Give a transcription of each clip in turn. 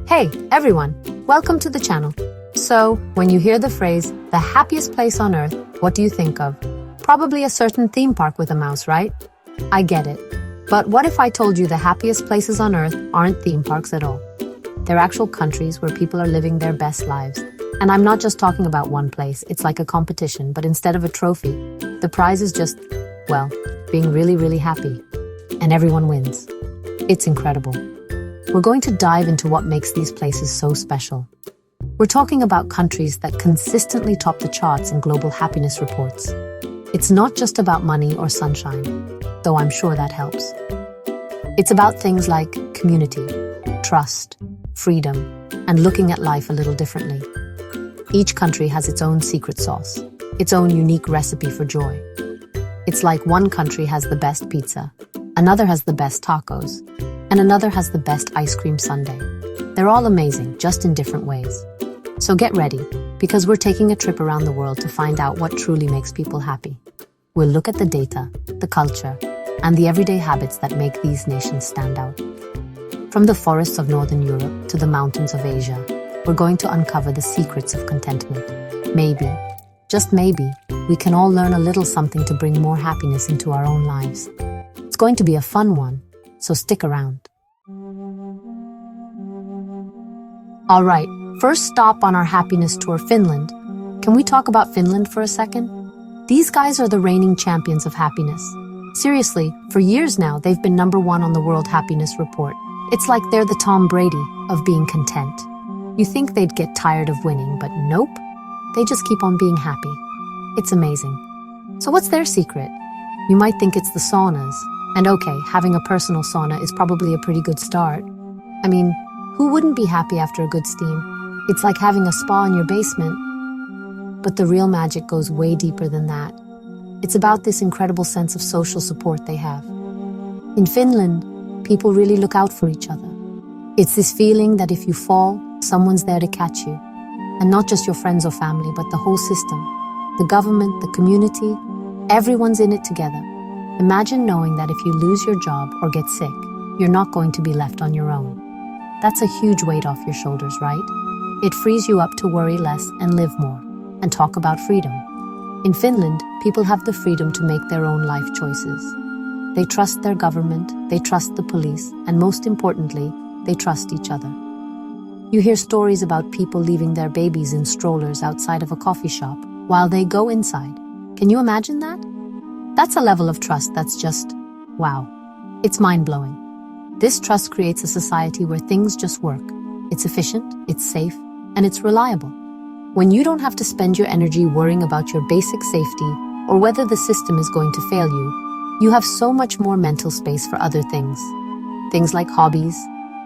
Hey, everyone, welcome to the channel. So, when you hear the phrase, the happiest place on earth, what do you think of? Probably a certain theme park with a mouse, right? I get it. But what if I told you the happiest places on earth aren't theme parks at all? They're actual countries where people are living their best lives. And I'm not just talking about one place, it's like a competition, but instead of a trophy, the prize is just, well, being really, really happy. And everyone wins. It's incredible. We're going to dive into what makes these places so special. We're talking about countries that consistently top the charts in global happiness reports. It's not just about money or sunshine, though I'm sure that helps. It's about things like community, trust, freedom, and looking at life a little differently. Each country has its own secret sauce, its own unique recipe for joy. It's like one country has the best pizza, another has the best tacos, and another has the best ice cream sundae. They're all amazing, just in different ways. So get ready, because we're taking a trip around the world to find out what truly makes people happy. We'll look at the data, the culture, and the everyday habits that make these nations stand out. From the forests of Northern Europe to the mountains of Asia, we're going to uncover the secrets of contentment. Maybe, just maybe, we can all learn a little something to bring more happiness into our own lives. It's going to be a fun one, so stick around. All right, first stop on our happiness tour, Finland. Can we talk about Finland for a second? These guys are the reigning champions of happiness. Seriously, for years now, they've been #1 on the World Happiness Report. It's like they're the Tom Brady of being content. You think they'd get tired of winning, but nope. They just keep on being happy. It's amazing. So what's their secret? You might think it's the saunas. And okay, having a personal sauna is probably a pretty good start. I mean, who wouldn't be happy after a good steam? It's like having a spa in your basement. But the real magic goes way deeper than that. It's about this incredible sense of social support they have. In Finland, people really look out for each other. It's this feeling that if you fall, someone's there to catch you. And not just your friends or family, but the whole system. The government, the community, everyone's in it together. Imagine knowing that if you lose your job or get sick, you're not going to be left on your own. That's a huge weight off your shoulders, right? It frees you up to worry less and live more. And talk about freedom. In Finland, people have the freedom to make their own life choices. They trust their government, they trust the police, and most importantly, they trust each other. You hear stories about people leaving their babies in strollers outside of a coffee shop while they go inside. Can you imagine that? That's a level of trust that's just, wow. It's mind-blowing. This trust creates a society where things just work. It's efficient, it's safe, and it's reliable. When you don't have to spend your energy worrying about your basic safety or whether the system is going to fail you, you have so much more mental space for other things. Things like hobbies,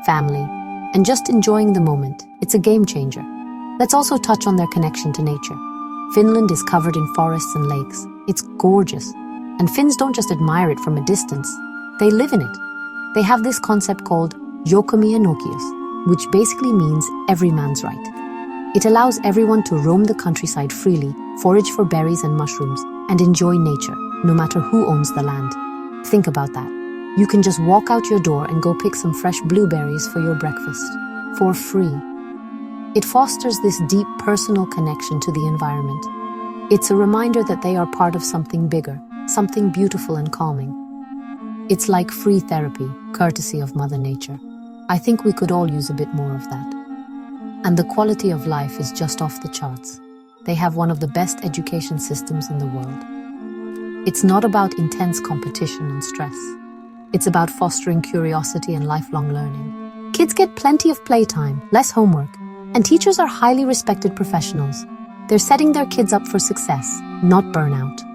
family, and just enjoying the moment. It's a game changer. Let's also touch on their connection to nature. Finland is covered in forests and lakes. It's gorgeous. And Finns don't just admire it from a distance, they live in it. They have this concept called jokamies oikeus, which basically means every man's right. It allows everyone to roam the countryside freely, forage for berries and mushrooms, and enjoy nature, no matter who owns the land. Think about that. You can just walk out your door and go pick some fresh blueberries for your breakfast, for free. It fosters this deep personal connection to the environment. It's a reminder that they are part of something bigger, something beautiful and calming. It's like free therapy, courtesy of Mother Nature. I think we could all use a bit more of that. And the quality of life is just off the charts. They have one of the best education systems in the world. It's not about intense competition and stress. It's about fostering curiosity and lifelong learning. Kids get plenty of playtime, less homework, and teachers are highly respected professionals. They're setting their kids up for success, not burnout.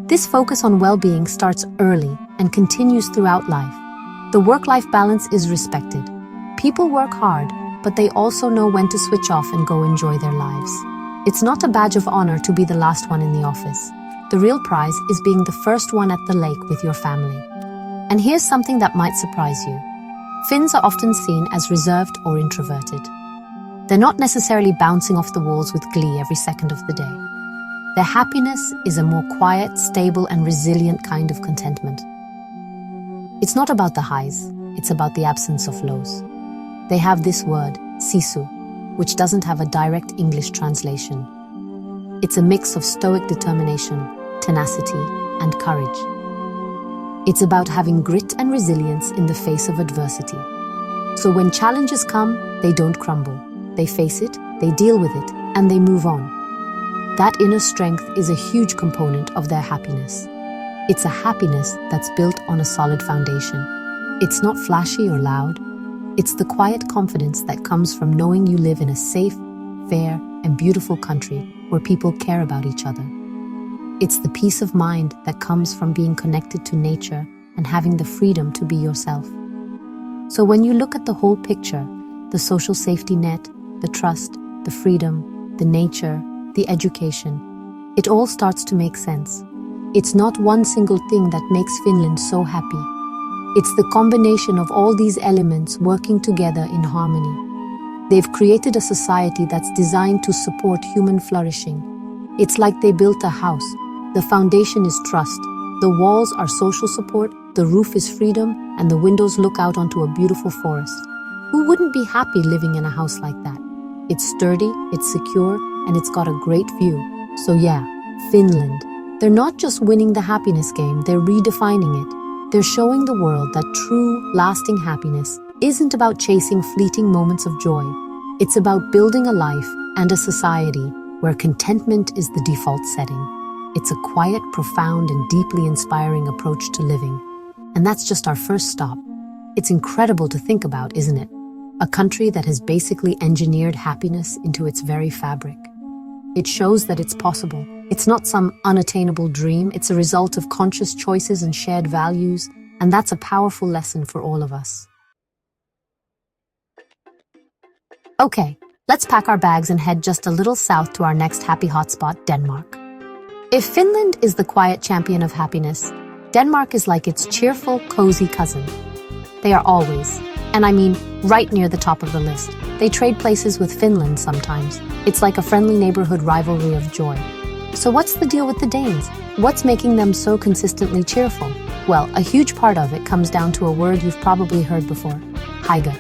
This focus on well-being starts early and continues throughout life. The work-life balance is respected. People work hard, but they also know when to switch off and go enjoy their lives. It's not a badge of honor to be the last one in the office. The real prize is being the first one at the lake with your family. And here's something that might surprise you. Finns are often seen as reserved or introverted. They're not necessarily bouncing off the walls with glee every second of the day. Their happiness is a more quiet, stable, and resilient kind of contentment. It's not about the highs, it's about the absence of lows. They have this word, sisu, which doesn't have a direct English translation. It's a mix of stoic determination, tenacity, and courage. It's about having grit and resilience in the face of adversity. So when challenges come, they don't crumble. They face it, they deal with it, and they move on. That inner strength is a huge component of their happiness. It's a happiness that's built on a solid foundation. It's not flashy or loud. It's the quiet confidence that comes from knowing you live in a safe, fair, and beautiful country where people care about each other. It's the peace of mind that comes from being connected to nature and having the freedom to be yourself. So when you look at the whole picture, the social safety net, the trust, the freedom, the nature, the education, it all starts to make sense. It's not one single thing that makes Finland so happy. It's the combination of all these elements working together in harmony. They've created a society that's designed to support human flourishing. It's like they built a house. The foundation is trust. The walls are social support, the roof is freedom, and the windows look out onto a beautiful forest. Who wouldn't be happy living in a house like that? It's sturdy, it's secure, and it's got a great view. So yeah, Finland. They're not just winning the happiness game, they're redefining it. They're showing the world that true, lasting happiness isn't about chasing fleeting moments of joy. It's about building a life and a society where contentment is the default setting. It's a quiet, profound, and deeply inspiring approach to living. And that's just our first stop. It's incredible to think about, isn't it? A country that has basically engineered happiness into its very fabric. It shows that it's possible. It's not some unattainable dream. It's a result of conscious choices and shared values, and that's a powerful lesson for all of us. Okay, let's pack our bags and head just a little south to our next happy hotspot, Denmark. If Finland is the quiet champion of happiness, Denmark is like its cheerful, cozy cousin. They are always, and I mean right near the top of the list. They trade places with Finland sometimes. It's like a friendly neighborhood rivalry of joy. So what's the deal with the Danes? What's making them so consistently cheerful? Well, a huge part of it comes down to a word you've probably heard before, hygge.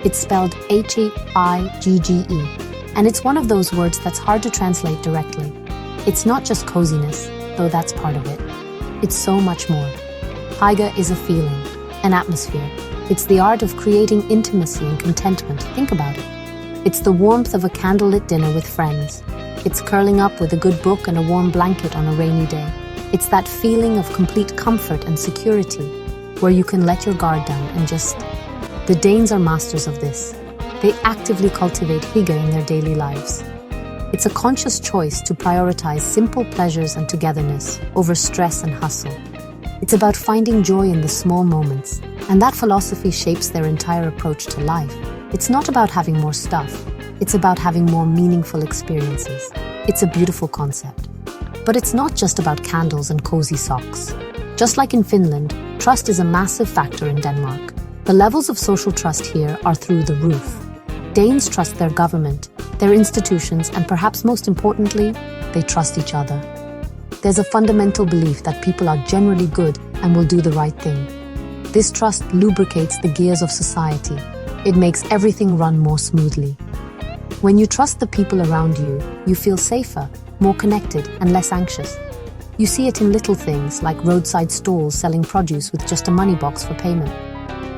It's spelled H-E-I-G-G-E, and it's one of those words that's hard to translate directly. It's not just coziness, though that's part of it. It's so much more. Hygge is a feeling, an atmosphere. It's the art of creating intimacy and contentment. Think about it. It's the warmth of a candlelit dinner with friends. It's curling up with a good book and a warm blanket on a rainy day. It's that feeling of complete comfort and security, where you can let your guard down and just... The Danes are masters of this. They actively cultivate hygge in their daily lives. It's a conscious choice to prioritize simple pleasures and togetherness over stress and hustle. It's about finding joy in the small moments, and that philosophy shapes their entire approach to life. It's not about having more stuff. It's about having more meaningful experiences. It's a beautiful concept. But it's not just about candles and cozy socks. Just like in Finland, trust is a massive factor in Denmark. The levels of social trust here are through the roof. Danes trust their government, their institutions, and perhaps most importantly, they trust each other. There's a fundamental belief that people are generally good and will do the right thing. This trust lubricates the gears of society. It makes everything run more smoothly. When you trust the people around you, you feel safer, more connected, and less anxious. You see it in little things like roadside stalls selling produce with just a money box for payment.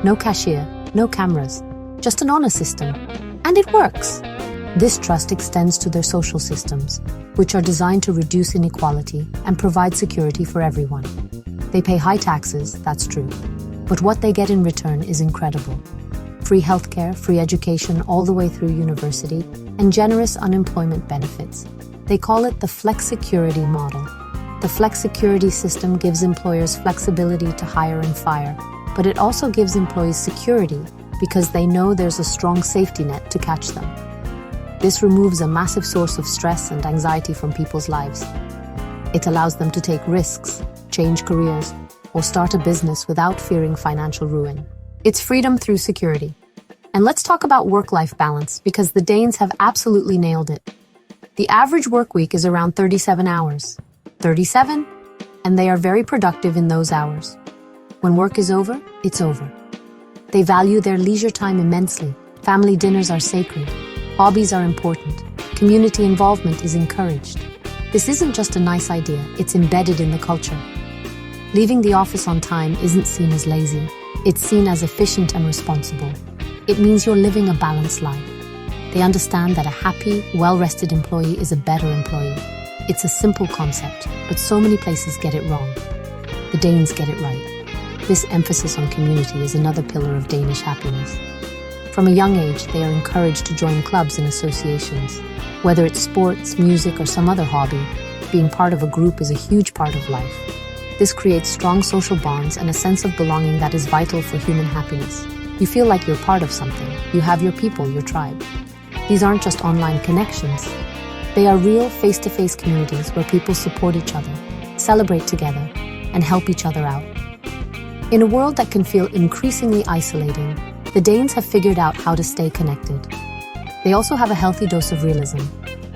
No cashier, no cameras, just an honor system. And it works. This trust extends to their social systems, which are designed to reduce inequality and provide security for everyone. They pay high taxes, that's true. But what they get in return is incredible. Free healthcare, free education all the way through university, and generous unemployment benefits. They call it the flexicurity model. The flexicurity system gives employers flexibility to hire and fire, but it also gives employees security because they know there's a strong safety net to catch them. This removes a massive source of stress and anxiety from people's lives. It allows them to take risks, change careers, or start a business without fearing financial ruin. It's freedom through security. And let's talk about work-life balance, because the Danes have absolutely nailed it. The average work week is around 37 hours. 37? And they are very productive in those hours. When work is over, it's over. They value their leisure time immensely, Family dinners are sacred. Hobbies are important. Community involvement is encouraged. This isn't just a nice idea, it's embedded in the culture. Leaving the office on time isn't seen as lazy. It's seen as efficient and responsible. It means you're living a balanced life. They understand that a happy, well-rested employee is a better employee. It's a simple concept, but so many places get it wrong. The Danes get it right. This emphasis on community is another pillar of Danish happiness. From a young age, they are encouraged to join clubs and associations. Whether it's sports, music, or some other hobby, being part of a group is a huge part of life. This creates strong social bonds and a sense of belonging that is vital for human happiness. You feel like you're part of something. You have your people, your tribe. These aren't just online connections. They are real face-to-face communities where people support each other, celebrate together, and help each other out. In a world that can feel increasingly isolating, the Danes have figured out how to stay connected. They also have a healthy dose of realism.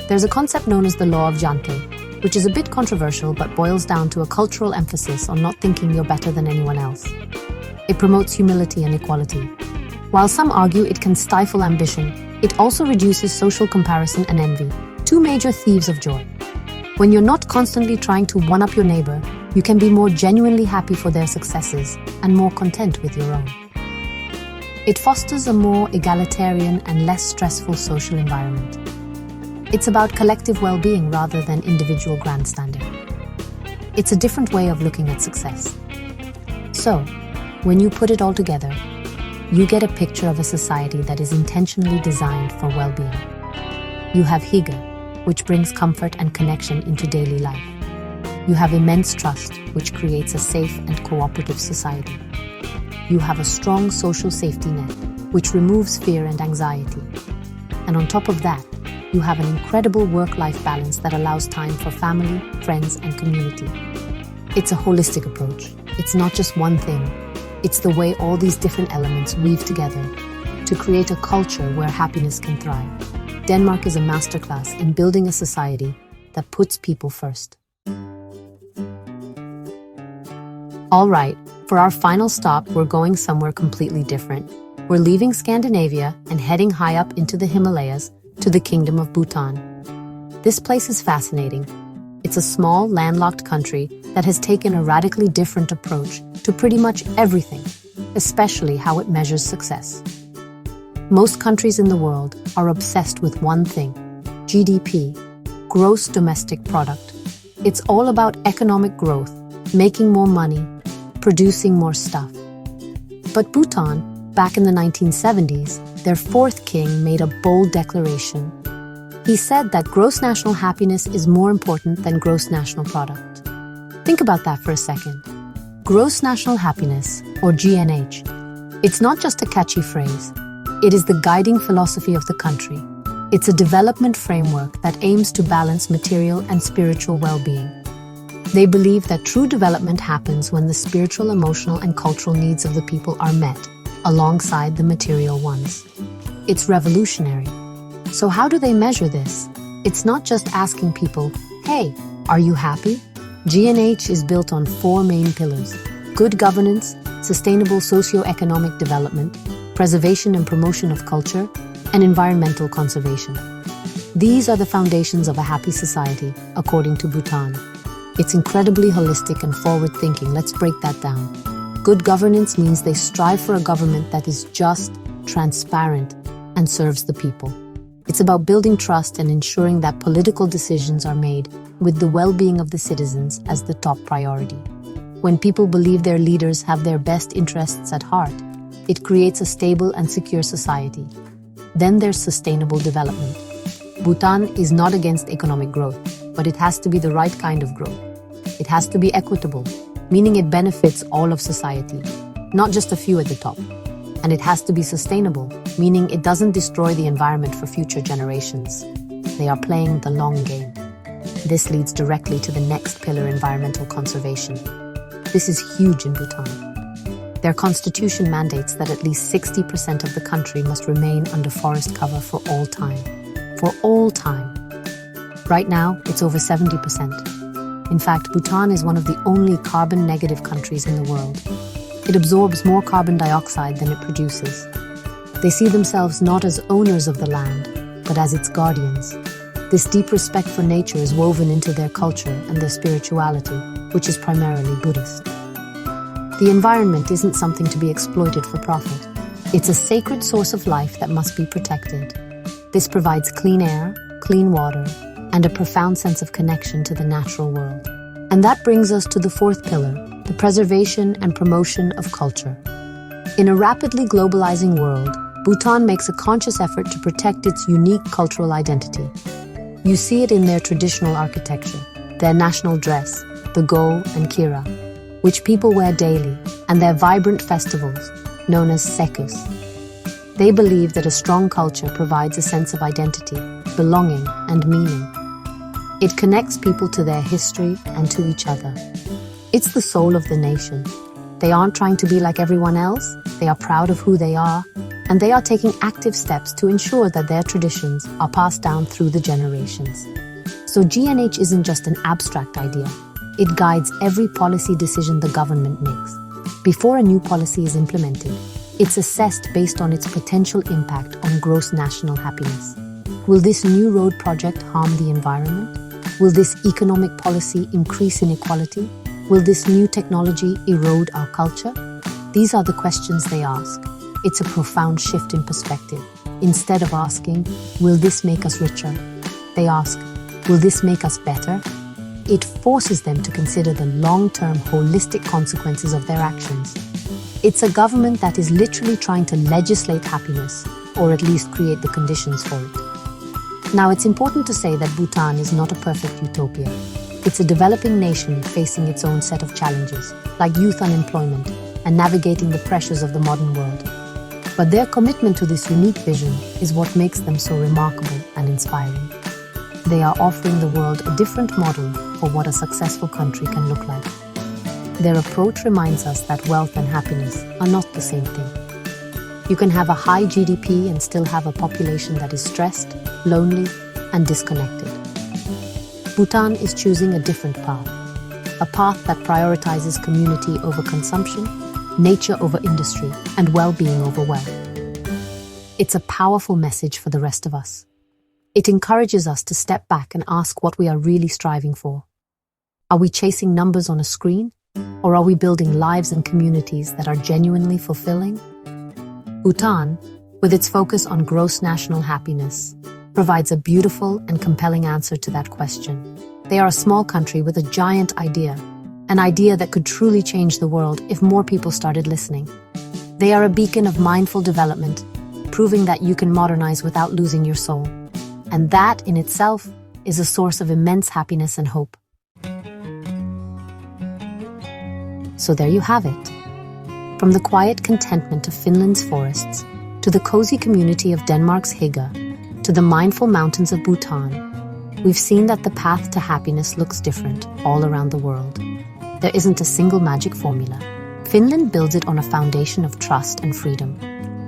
There's a concept known as the law of Jante, which is a bit controversial but boils down to a cultural emphasis on not thinking you're better than anyone else. It promotes humility and equality. While some argue it can stifle ambition, it also reduces social comparison and envy, two major thieves of joy. When you're not constantly trying to one-up your neighbor, you can be more genuinely happy for their successes and more content with your own. It fosters a more egalitarian and less stressful social environment. It's about collective well-being rather than individual grandstanding. It's a different way of looking at success. So, when you put it all together, you get a picture of a society that is intentionally designed for well-being. You have hygge, which brings comfort and connection into daily life. You have immense trust, which creates a safe and cooperative society. You have a strong social safety net, which removes fear and anxiety. And on top of that, you have an incredible work-life balance that allows time for family, friends, and community. It's a holistic approach. It's not just one thing. It's the way all these different elements weave together to create a culture where happiness can thrive. Denmark is a masterclass in building a society that puts people first. All right, for our final stop, we're going somewhere completely different. We're leaving Scandinavia and heading high up into the Himalayas to the Kingdom of Bhutan. This place is fascinating. It's a small, landlocked country that has taken a radically different approach to pretty much everything, especially how it measures success. Most countries in the world are obsessed with one thing: GDP, gross domestic product. It's all about economic growth, making more money, producing more stuff. But Bhutan, back in the 1970s, their fourth king made a bold declaration. He said that gross national happiness is more important than gross national product. Think about that for a second. Gross national happiness, or GNH, it's not just a catchy phrase. It is the guiding philosophy of the country. It's a development framework that aims to balance material and spiritual well-being. They believe that true development happens when the spiritual, emotional, and cultural needs of the people are met, alongside the material ones. It's revolutionary. So how do they measure this? It's not just asking people, hey, are you happy? GNH is built on four main pillars: good governance, sustainable socio-economic development, preservation and promotion of culture, and environmental conservation. These are the foundations of a happy society, according to Bhutan. It's incredibly holistic and forward-thinking. Let's break that down. Good governance means they strive for a government that is just, transparent, and serves the people. It's about building trust and ensuring that political decisions are made with the well-being of the citizens as the top priority. When people believe their leaders have their best interests at heart, it creates a stable and secure society. Then there's sustainable development. Bhutan is not against economic growth, but it has to be the right kind of growth. It has to be equitable, meaning it benefits all of society, not just a few at the top. And it has to be sustainable, meaning it doesn't destroy the environment for future generations. They are playing the long game. This leads directly to the next pillar: environmental conservation. This is huge in Bhutan. Their constitution mandates that at least 60% of the country must remain under forest cover for all time. For all time. Right now, it's over 70%. In fact, Bhutan is one of the only carbon-negative countries in the world. It absorbs more carbon dioxide than it produces. They see themselves not as owners of the land, but as its guardians. This deep respect for nature is woven into their culture and their spirituality, which is primarily Buddhist. The environment isn't something to be exploited for profit. It's a sacred source of life that must be protected. This provides clean air, clean water, and a profound sense of connection to the natural world. And that brings us to the fourth pillar, the preservation and promotion of culture. In a rapidly globalizing world, Bhutan makes a conscious effort to protect its unique cultural identity. You see it in their traditional architecture, their national dress, the go and kira, which people wear daily, and their vibrant festivals, known as sekus. They believe that a strong culture provides a sense of identity, belonging, and meaning. It connects people to their history and to each other. It's the soul of the nation. They aren't trying to be like everyone else, they are proud of who they are, and they are taking active steps to ensure that their traditions are passed down through the generations. So GNH isn't just an abstract idea. It guides every policy decision the government makes. Before a new policy is implemented, it's assessed based on its potential impact on gross national happiness. Will this new road project harm the environment? Will this economic policy increase inequality? Will this new technology erode our culture? These are the questions they ask. It's a profound shift in perspective. Instead of asking, will this make us richer? They ask, will this make us better? It forces them to consider the long-term holistic consequences of their actions. It's a government that is literally trying to legislate happiness, or at least create the conditions for it. Now, it's important to say that Bhutan is not a perfect utopia. It's a developing nation facing its own set of challenges, like youth unemployment and navigating the pressures of the modern world. But their commitment to this unique vision is what makes them so remarkable and inspiring. They are offering the world a different model for what a successful country can look like. Their approach reminds us that wealth and happiness are not the same thing. You can have a high GDP and still have a population that is stressed, lonely, and disconnected. Bhutan is choosing a different path, a path that prioritizes community over consumption, nature over industry, and well-being over wealth. It's a powerful message for the rest of us. It encourages us to step back and ask what we are really striving for. Are we chasing numbers on a screen, or are we building lives and communities that are genuinely fulfilling? Bhutan, with its focus on gross national happiness, provides a beautiful and compelling answer to that question. They are a small country with a giant idea, an idea that could truly change the world if more people started listening. They are a beacon of mindful development, proving that you can modernize without losing your soul. And that, in itself, is a source of immense happiness and hope. So there you have it. From the quiet contentment of Finland's forests, to the cozy community of Denmark's Hygge, to the mindful mountains of Bhutan, we've seen that the path to happiness looks different all around the world. There isn't a single magic formula. Finland builds it on a foundation of trust and freedom.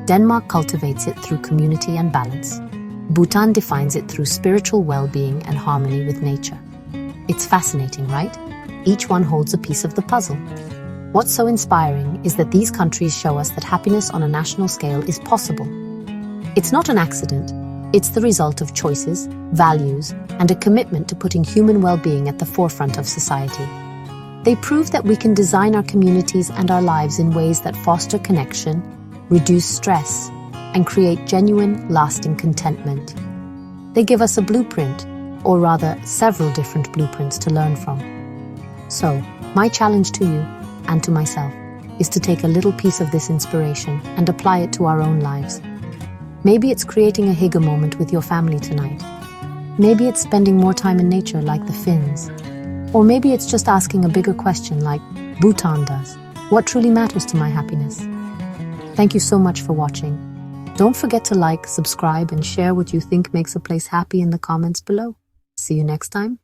Denmark cultivates it through community and balance. Bhutan defines it through spiritual well-being and harmony with nature. It's fascinating, right? Each one holds a piece of the puzzle. What's so inspiring is that these countries show us that happiness on a national scale is possible. It's not an accident. It's the result of choices, values, and a commitment to putting human well-being at the forefront of society. They prove that we can design our communities and our lives in ways that foster connection, reduce stress, and create genuine, lasting contentment. They give us a blueprint, or rather, several different blueprints to learn from. So, my challenge to you, and to myself, is to take a little piece of this inspiration and apply it to our own lives. Maybe it's creating a Hygge moment with your family tonight. Maybe it's spending more time in nature like the Finns. Or maybe it's just asking a bigger question like Bhutan does. What truly matters to my happiness? Thank you so much for watching. Don't forget to like, subscribe, and share what you think makes a place happy in the comments below. See you next time.